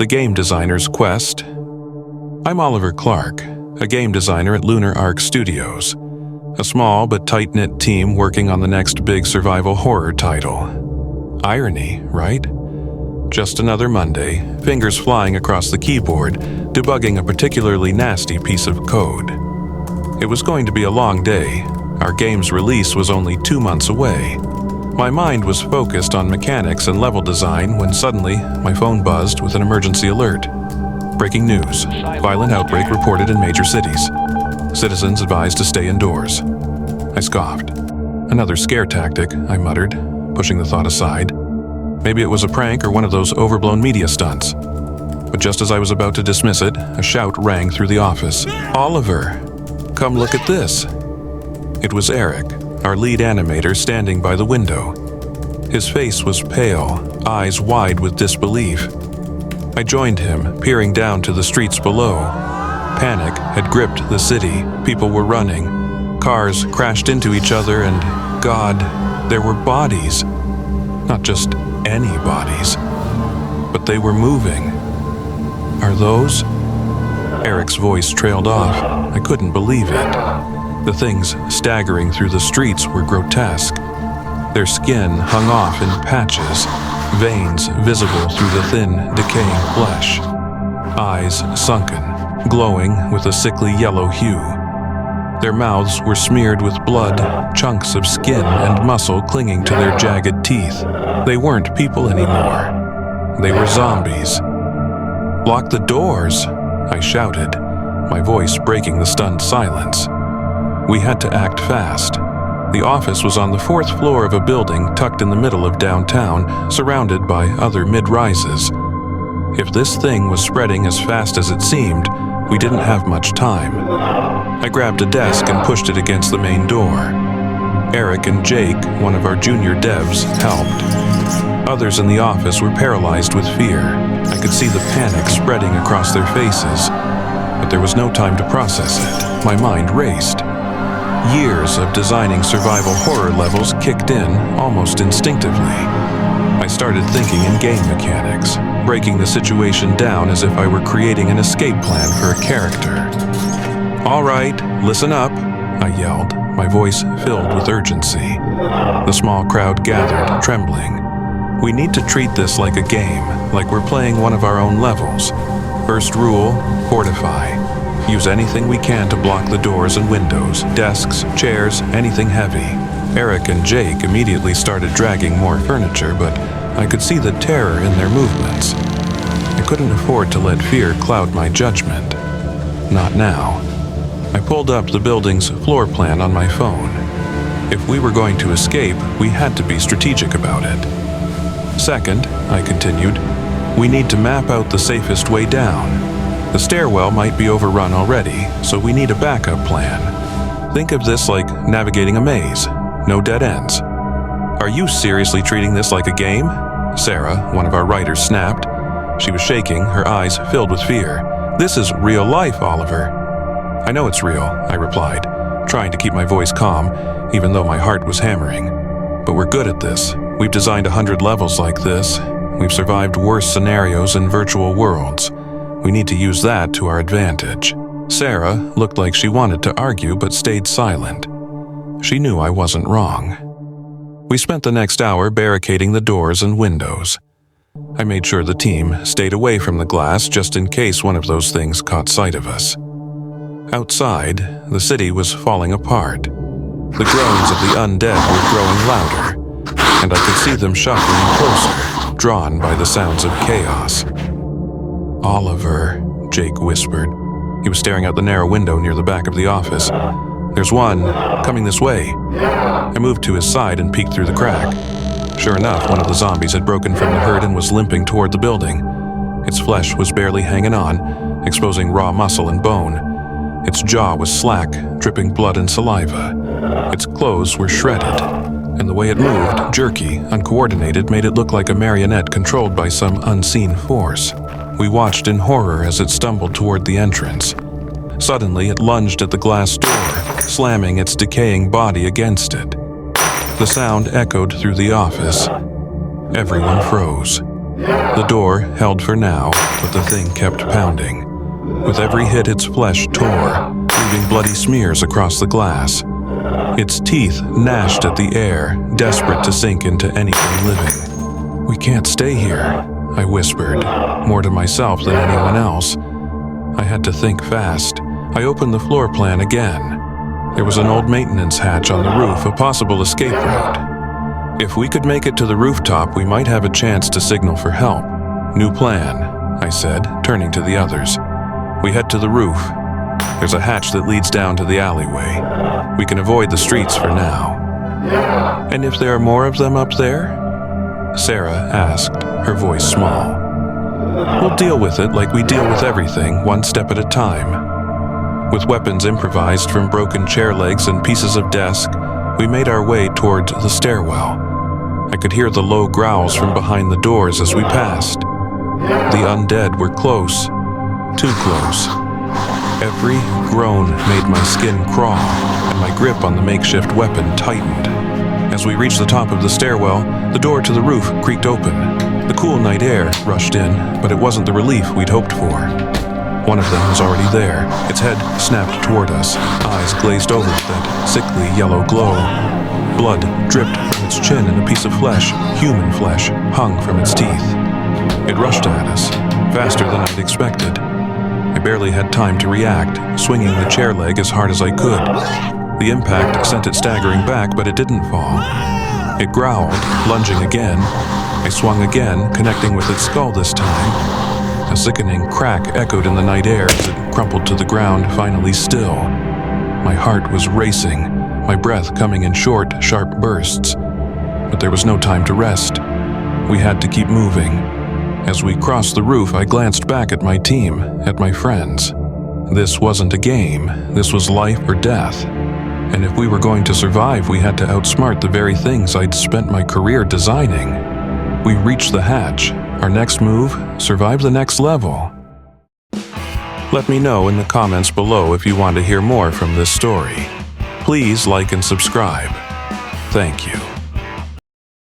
The Game Designer's Quest. I'm Oliver Clarke, a game designer at Lunar Arc Studios, a small but tight-knit team working on the next big survival horror title. Irony, right? Just another Monday, fingers flying across the keyboard, debugging a particularly nasty piece of code. It was going to be a long day. Our game's release was only 2 months away. My mind was focused on mechanics and level design when suddenly my phone buzzed with an emergency alert. Breaking news. Violent outbreak reported in major cities. Citizens advised to stay indoors. I scoffed. Another scare tactic, I muttered, pushing the thought aside. Maybe it was a prank or one of those overblown media stunts. But just as I was about to dismiss it, a shout rang through the office. "Oliver, come look at this." It was Eric, our lead animator, standing by the window. His face was pale, eyes wide with disbelief. I joined him, peering down to the streets below. Panic had gripped the city. People were running. Cars crashed into each other and, God, there were bodies. Not just any bodies, but they were moving. Are those? Eric's voice trailed off. I couldn't believe it. The things staggering through the streets were grotesque. Their skin hung off in patches, veins visible through the thin, decaying flesh. Eyes sunken, glowing with a sickly yellow hue. Their mouths were smeared with blood, chunks of skin and muscle clinging to their jagged teeth. They weren't people anymore. They were zombies. "Lock the doors!" I shouted, my voice breaking the stunned silence. We had to act fast. The office was on the 4th floor of a building tucked in the middle of downtown, surrounded by other mid-rises. If this thing was spreading as fast as it seemed, we didn't have much time. I grabbed a desk and pushed it against the main door. Eric and Jake, one of our junior devs, helped. Others in the office were paralyzed with fear. I could see the panic spreading across their faces, but there was no time to process it. My mind raced. Years of designing survival horror levels kicked in almost instinctively. I started thinking in game mechanics, breaking the situation down as if I were creating an escape plan for a character. "All right, listen up," I yelled, my voice filled with urgency. The small crowd gathered, trembling. "We need to treat this like a game, like we're playing one of our own levels. First rule, fortify. Use anything we can to block the doors and windows, desks, chairs, anything heavy." Eric and Jake immediately started dragging more furniture, but I could see the terror in their movements. I couldn't afford to let fear cloud my judgment. Not now. I pulled up the building's floor plan on my phone. If we were going to escape, we had to be strategic about it. "Second," I continued, "we need to map out the safest way down. The stairwell might be overrun already, so we need a backup plan. Think of this like navigating a maze. No dead ends." "Are you seriously treating this like a game?" Sarah, one of our writers, snapped. She was shaking, her eyes filled with fear. "This is real life, Oliver." "I know it's real," I replied, trying to keep my voice calm, even though my heart was hammering. "But we're good at this. We've designed 100 levels like this. We've survived worse scenarios in virtual worlds. We need to use that to our advantage." Sarah looked like she wanted to argue but stayed silent. She knew I wasn't wrong. We spent the next hour barricading the doors and windows. I made sure the team stayed away from the glass just in case one of those things caught sight of us. Outside, the city was falling apart. The groans of the undead were growing louder, and I could see them shuffling closer, drawn by the sounds of chaos. "Oliver," Jake whispered. He was staring out the narrow window near the back of the office. "There's one, coming this way." I moved to his side and peeked through the crack. Sure enough, one of the zombies had broken from the herd and was limping toward the building. Its flesh was barely hanging on, exposing raw muscle and bone. Its jaw was slack, dripping blood and saliva. Its clothes were shredded, and the way it moved, jerky, uncoordinated, made it look like a marionette controlled by some unseen force. We watched in horror as it stumbled toward the entrance. Suddenly, it lunged at the glass door, slamming its decaying body against it. The sound echoed through the office. Everyone froze. The door held for now, but the thing kept pounding. With every hit, its flesh tore, leaving bloody smears across the glass. Its teeth gnashed at the air, desperate to sink into anything living. "We can't stay here," I whispered, more to myself than anyone else. I had to think fast. I opened the floor plan again. There was an old maintenance hatch on the roof, a possible escape route. If we could make it to the rooftop, we might have a chance to signal for help. "New plan," I said, turning to the others. "We head to the roof. There's a hatch that leads down to the alleyway. We can avoid the streets for now." "And if there are more of them up there?" Sarah asked, her voice small. "We'll deal with it like we deal with everything, one step at a time." With weapons improvised from broken chair legs and pieces of desk, we made our way toward the stairwell. I could hear the low growls from behind the doors as we passed. The undead were close, too close. Every groan made my skin crawl, and my grip on the makeshift weapon tightened. As we reached the top of the stairwell, the door to the roof creaked open. The cool night air rushed in, but it wasn't the relief we'd hoped for. One of them was already there. Its head snapped toward us, eyes glazed over with that sickly yellow glow. Blood dripped from its chin, and a piece of flesh, human flesh, hung from its teeth. It rushed at us, faster than I'd expected. I barely had time to react, swinging the chair leg as hard as I could. The impact sent it staggering back, but it didn't fall. It growled, lunging again. I swung again, connecting with its skull this time. A sickening crack echoed in the night air as it crumpled to the ground, finally still. My heart was racing, my breath coming in short, sharp bursts. But there was no time to rest. We had to keep moving. As we crossed the roof, I glanced back at my team, at my friends. This wasn't a game. This was life or death. And if we were going to survive, we had to outsmart the very things I'd spent my career designing. We reached the hatch. Our next move, survive the next level. Let me know in the comments below if you want to hear more from this story. Please like and subscribe. Thank you.